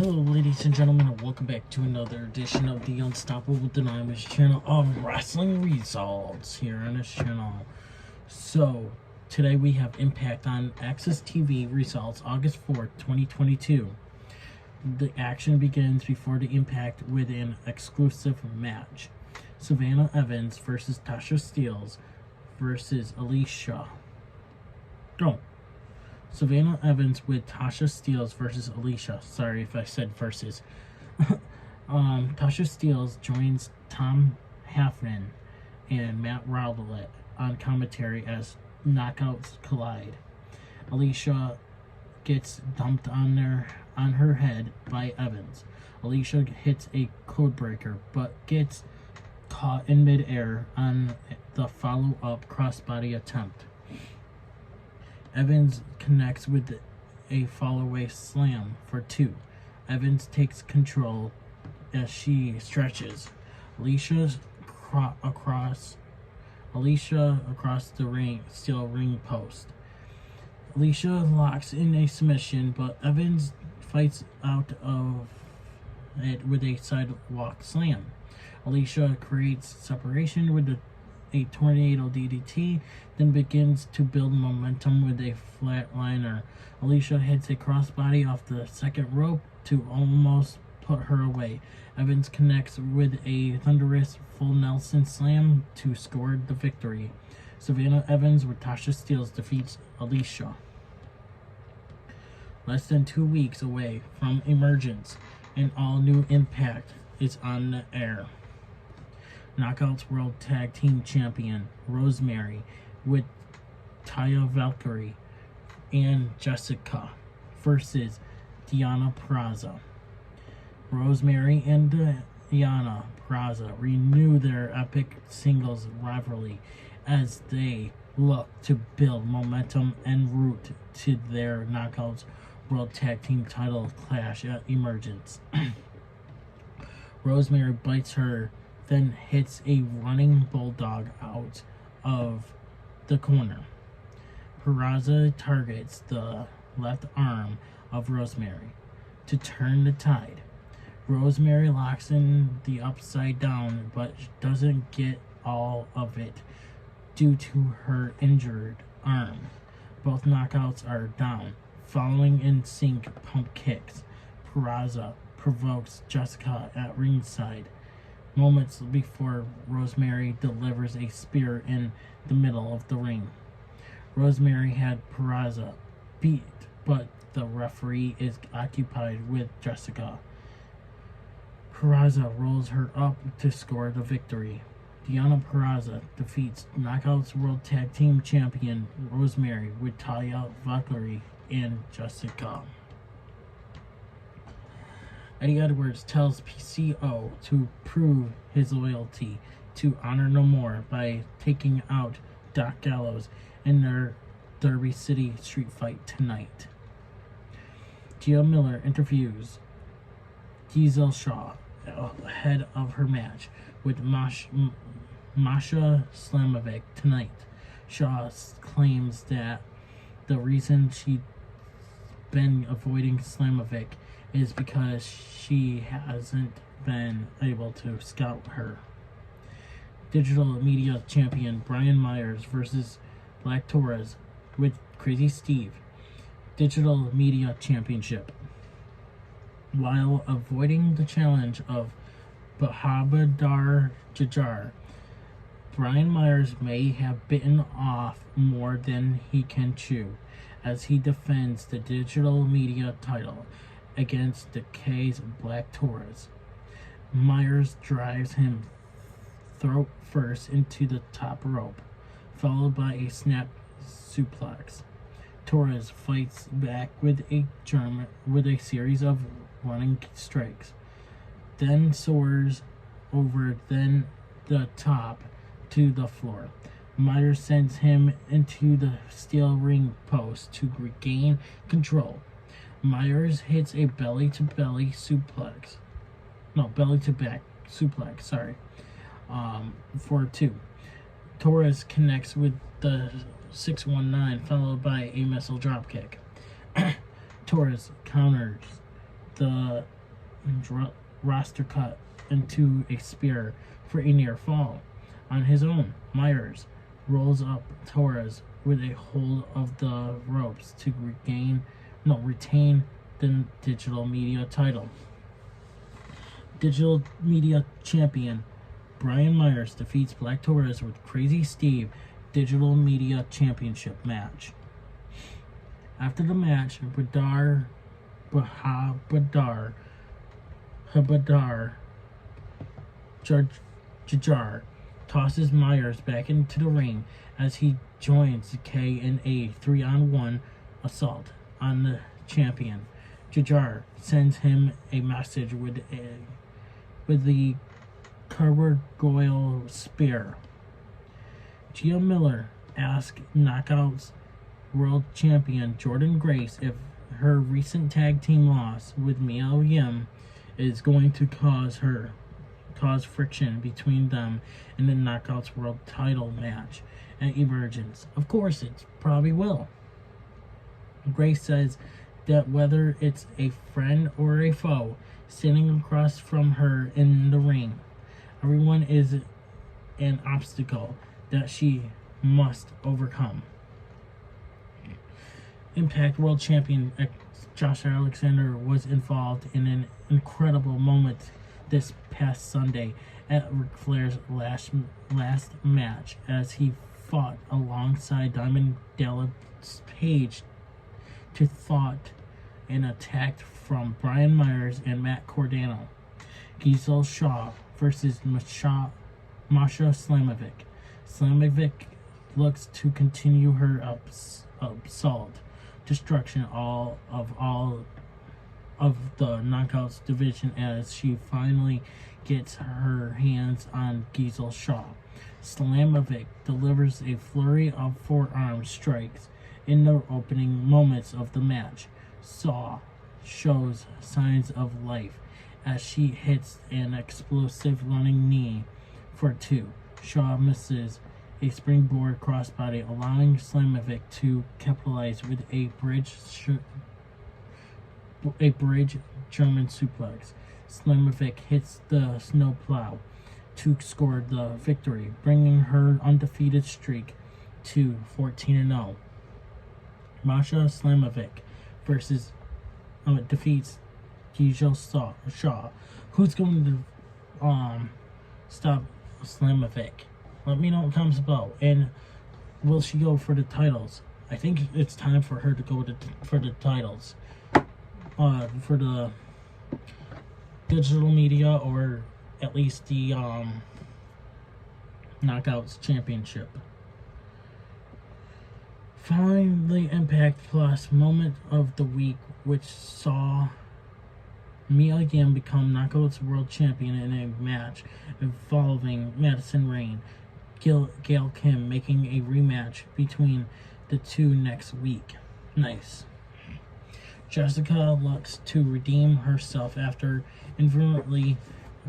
Hello ladies and gentlemen, and welcome back to another edition of the Unstoppable Dynamics channel of wrestling results here on this channel. So, today we have Impact on Access TV results August 4th, 2022. The action begins before the Impact with an exclusive match. Savannah Evans versus Tasha Steelz versus Alicia. Savannah Evans with Tasha Steelz versus Alicia. Sorry if I said versus. Tasha Steelz joins Tom Hafman and Matt Rowlett on commentary as knockouts collide. Alicia gets dumped on her head by Evans. Alicia hits a codebreaker but gets caught in midair on the follow-up crossbody attempt. Evans connects with a fall-away slam for 2. Evans takes control as she stretches. Alicia across the steel ring post. Alicia locks in a submission, but Evans fights out of it with a sidewalk slam. Alicia creates separation with a tornado DDT, then begins to build momentum with a flatliner. Alicia hits a crossbody off the second rope to almost put her away. Evans connects with a thunderous full Nelson slam to score the victory. Savannah Evans with Tasha Steelz defeats Alicia. Less than 2 weeks away from Emergence, an all-new Impact is on the air. Knockouts World Tag Team Champion Rosemary with Taya Valkyrie and Jessica versus Deonna Purrazzo. Rosemary and Deonna Purrazzo renew their epic singles rivalry as they look to build momentum en route to their Knockouts World Tag Team title clash at Emergence. Rosemary bites her, then hits a running bulldog out of the corner. Purrazzo targets the left arm of Rosemary to turn the tide. Rosemary locks in the upside down, but doesn't get all of it due to her injured arm. Both knockouts are down. Following in sync pump kicks, Purrazzo provokes Jessica at ringside. Moments before Rosemary delivers a spear in the middle of the ring. Rosemary had Purrazzo beat, but the referee is occupied with Jessica. Purrazzo rolls her up to score the victory. Deonna Purrazzo defeats Knockouts World Tag Team Champion Rosemary with Taya Valkyrie and Jessica. Eddie Edwards tells PCO to prove his loyalty to Honor No More by taking out Doc Gallows in their Derby City street fight tonight. Gia Miller interviews Diesel Shaw ahead of her match with Masha Slamovic tonight. Shaw claims that the reason she's been avoiding Slamovic is because she hasn't been able to scout her. Digital Media Champion Brian Myers versus Black Torres with Crazy Steve. Digital Media Championship. While avoiding the challenge of Bahabadar Jajar, Brian Myers may have bitten off more than he can chew as he defends the Digital Media title against the K's Black Torres. Myers drives him throat first into the top rope, followed by a snap suplex. Torres fights back with a series of running strikes, then soars over the top to the floor. Myers sends him into the steel ring post to regain control. Myers hits a belly-to-back suplex, for 2. Torres connects with the 619, followed by a missile dropkick. Torres counters the roster cut into a spear for a near fall. On his own, Myers rolls up Torres with a hold of the ropes to retain the digital media title. Digital media champion Brian Myers defeats Black Torres with Crazy Steve Digital Media Championship match. After the match, Habadar Jajar tosses Myers back into the ring as he joins the K&A 3-on-1 assault on the champion. Jajar sends him a message with the Gargoyle Spear. Gia Miller asks Knockouts World Champion Jordan Grace if her recent tag team loss with Mia Yim is going to cause friction between them in the Knockouts World title match at Emergence. Of course, it probably will. Grace says that whether it's a friend or a foe sitting across from her in the ring, everyone is an obstacle that she must overcome. Impact World Champion Josh Alexander was involved in an incredible moment this past Sunday at Ric Flair's last match as he fought alongside Diamond Dallas Page to thwart an attack from Brian Myers and Matt Cardona. Giselle Shaw versus Masha Slamovic. Slamovic looks to continue her assault destruction of the Knockouts division as she finally gets her hands on Giselle Shaw. Slamovic delivers a flurry of forearm strikes in the opening moments of the match. Shaw shows signs of life as she hits an explosive running knee for two. Shaw misses a springboard crossbody, allowing Slamovic to capitalize with a bridge German suplex. Slamovic hits the snowplow to score the victory, bringing her undefeated streak to 14-0. Masha Slamovic defeats Giselle Shaw. Who's going to stop Slamovic? Let me know in the comments below. And will she go for the titles? I think it's time for her to go for the titles. For the digital media, or at least the Knockouts Championship. Following the Impact Plus moment of the week, which saw Mia Yim become Knockouts World Champion in a match involving Madison Rayne, Gail Kim making a rematch between the two next week. Nice. Jessica looks to redeem herself after inadvertently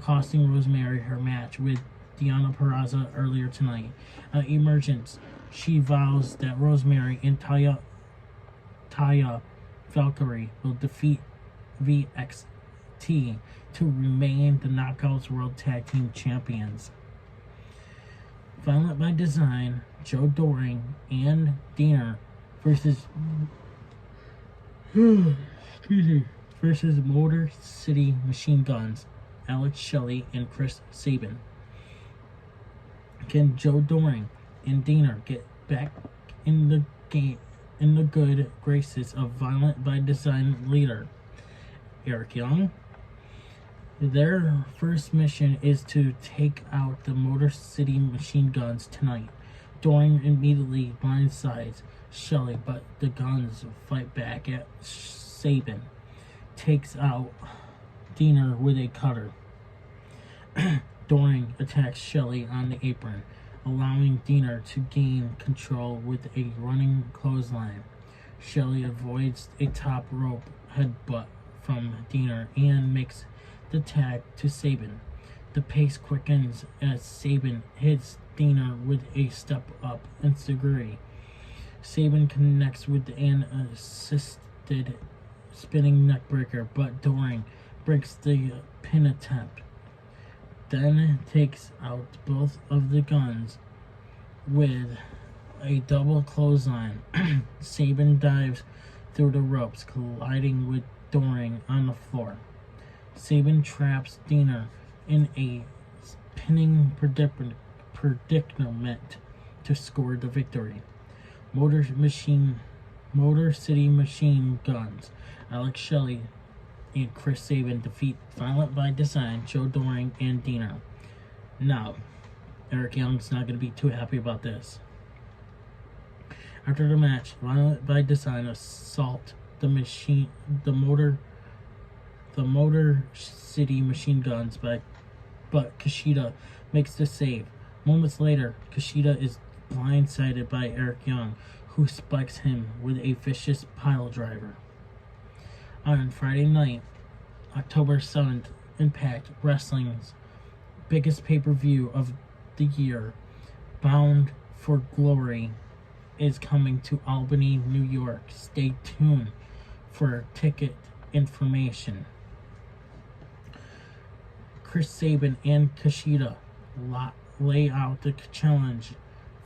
costing Rosemary her match with Deonna Purrazzo earlier tonight. Emergence, she vows that Rosemary and Taya Valkyrie will defeat VXT to remain the Knockouts World Tag Team Champions. Violent by Design, Joe Doring and Deonna versus Motor City Machine Guns, Alex Shelley and Chris Sabin. Can Joe Doring and Deonna get back in the game, in the good graces of Violent by Design leader Eric Young? Their first mission is to take out the Motor City Machine Guns tonight. Doring immediately blindsides Shelley, but the guns fight back at Sabin. Takes out Deonna with a cutter. Doring attacks Shelley on the apron, allowing Deonna to gain control with a running clothesline. Shelley avoids a top rope headbutt from Deonna and makes the tag to Sabin. The pace quickens as Sabin hits Deonna with a step up enziguri. Sabin connects with an assisted spinning neckbreaker, but Doring breaks the pin attempt. Then takes out both of the guns with a double clothesline. Sabin dives through the ropes, colliding with Doring on the floor. Sabin traps Deonna in a pinning predicament to score the victory. Motor City Machine Guns, Alex Shelley and Chris Sabin defeat Violent by Design, Joe Doring, and Deonna. Now, Eric Young's not going to be too happy about this. After the match, Violent by Design assault the Motor City Machine Guns, but Kushida makes the save. Moments later, Kushida is blindsided by Eric Young, who spikes him with a vicious pile driver. On Friday night, October 7th, Impact Wrestling's biggest pay-per-view of the year, Bound for Glory, is coming to Albany, New York. Stay tuned for ticket information. Chris Sabin and Kushida lay out the challenge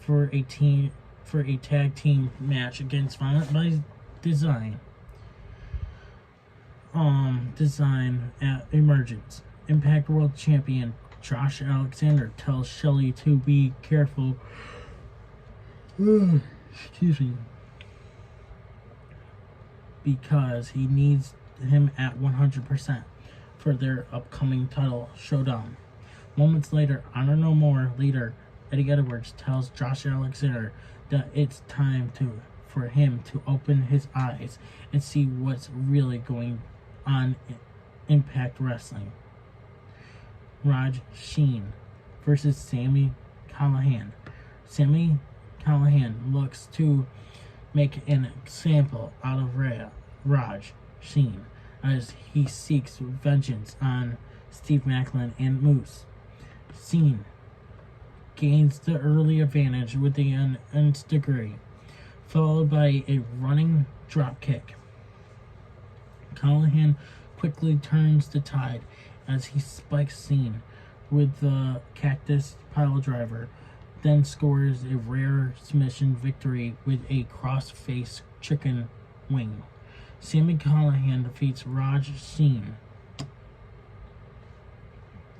for a tag team match against Violent by Design. At Emergence. Impact World Champion Josh Alexander tells Shelley to be careful. Excuse me. Because he needs him at 100% for their upcoming title showdown. Moments later, Honor No More leader Eddie Edwards tells Josh Alexander that it's time for him to open his eyes and see what's really going on in Impact Wrestling. Raj Singh versus Sami Callihan. Sami Callihan looks to make an example out of Raj Singh as he seeks vengeance on Steve Maclin and Moose. Singh gains the early advantage with the nth degree, followed by a running dropkick. Callihan quickly turns the tide as he spikes Singh with the cactus piledriver, then scores a rare submission victory with a cross-face chicken wing. Sami Callihan defeats Raj Singh.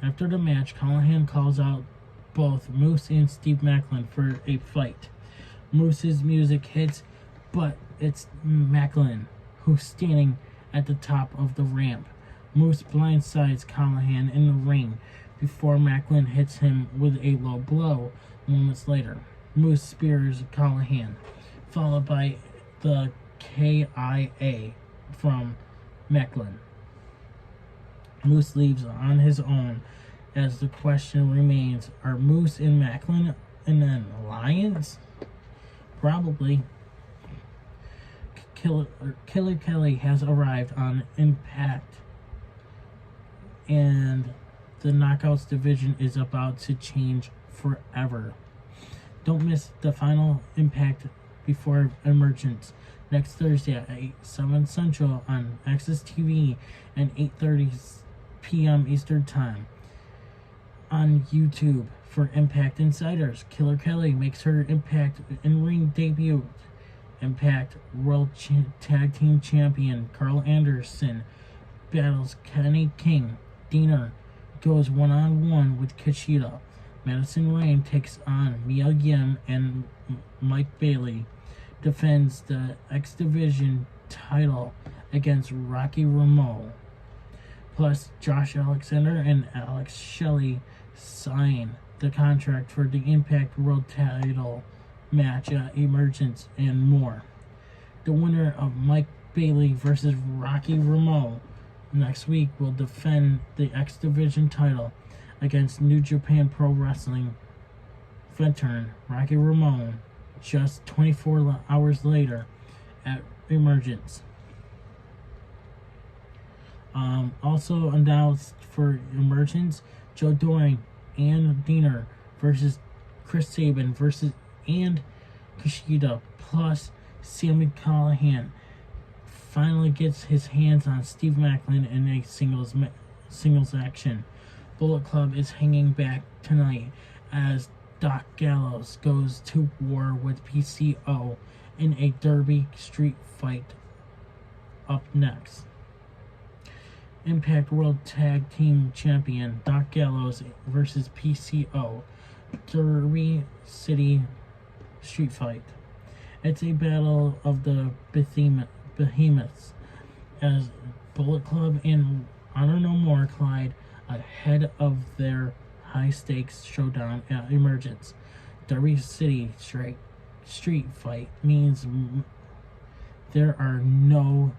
After the match, Callihan calls out both Moose and Steve Maclin for a fight. Moose's music hits, but it's Maclin who's standing at the top of the ramp. Moose blindsides Callihan in the ring before Maclin hits him with a low blow. Moments later, Moose spears Callihan, followed by the KIA from Maclin. Moose leaves on his own as the question remains, are Moose and Maclin in an alliance? Probably. Killer Kelly has arrived on Impact, and the Knockouts division is about to change forever. Don't miss the final Impact before Emergence next Thursday at 7 Central on Access TV and 8:30 p.m. Eastern Time on YouTube. For Impact Insiders, Killer Kelly makes her Impact in-ring debut. Impact World Tag Team Champion Carl Anderson battles Kenny King. Deonna goes one-on-one with Kushida. Madison Rayne takes on Mia Yim, and Mike Bailey defends the X Division title against Rocky Ramone. Plus, Josh Alexander and Alex Shelley sign the contract for the Impact World title match at Emergence and more. The winner of Mike Bailey versus Rocky Ramone next week will defend the X Division title against New Japan Pro Wrestling veteran Rocky Ramone just 24 hours later at Emergence. Also announced for Emergence, Joe Doring and Deonna versus Chris Sabin and Kushida plus Sami Callihan finally gets his hands on Steve Macklin in a singles action. Bullet Club is hanging back tonight as Doc Gallows goes to war with PCO in a derby street fight. Up next, Impact World Tag Team Champion Doc Gallows versus PCO Derby City Street Fight. It's a battle of the behemoths as Bullet Club and Honor No More collide ahead of their high-stakes showdown at Emergence. Derby City Street Fight means there are no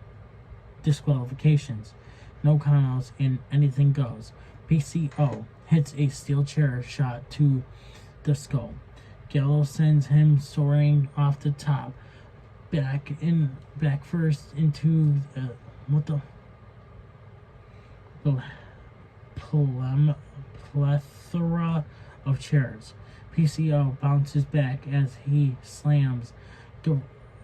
disqualifications, no countouts, and anything goes. PCO hits a steel chair shot to the skull. Gallows sends him soaring off the top, back first into the plethora of chairs. PCO bounces back as he slams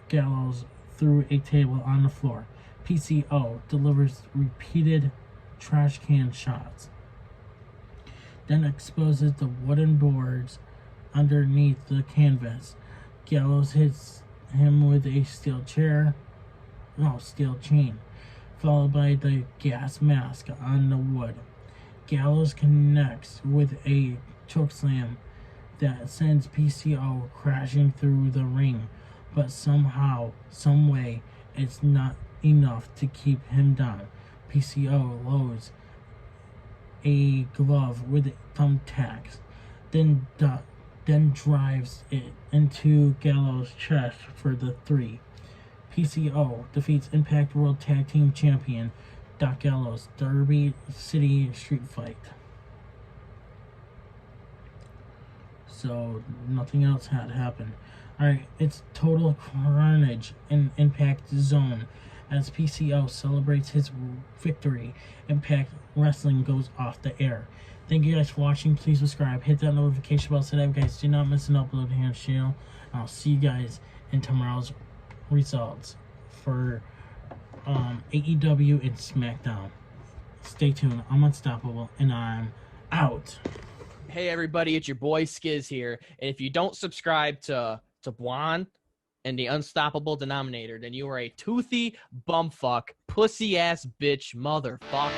Gallows through a table on the floor. PCO delivers repeated trash can shots, then exposes the wooden boards underneath the canvas. Gallows hits him with a steel chain, followed by the gas mask on the wood. Gallows connects with a chokeslam that sends PCO crashing through the ring, but somehow, someway, it's not enough to keep him down. PCO loads a glove with thumbtacks, then drives it into Gallows' chest for the 3. PCO defeats Impact World Tag Team Champion Doc Gallows Derby City Street Fight. So nothing else had happened. Alright, it's total carnage in Impact Zone as PCO celebrates his victory. Impact Wrestling goes off the air. Thank you guys for watching. Please subscribe. Hit that notification bell so that you guys do not miss an upload here on the channel. I'll see you guys in tomorrow's results for AEW and SmackDown. Stay tuned. I'm unstoppable and I'm out. Hey everybody, it's your boy Skiz here. And if you don't subscribe to Blonde and the Unstoppable Denominator, then you are a toothy bumfuck, pussy ass bitch motherfucker.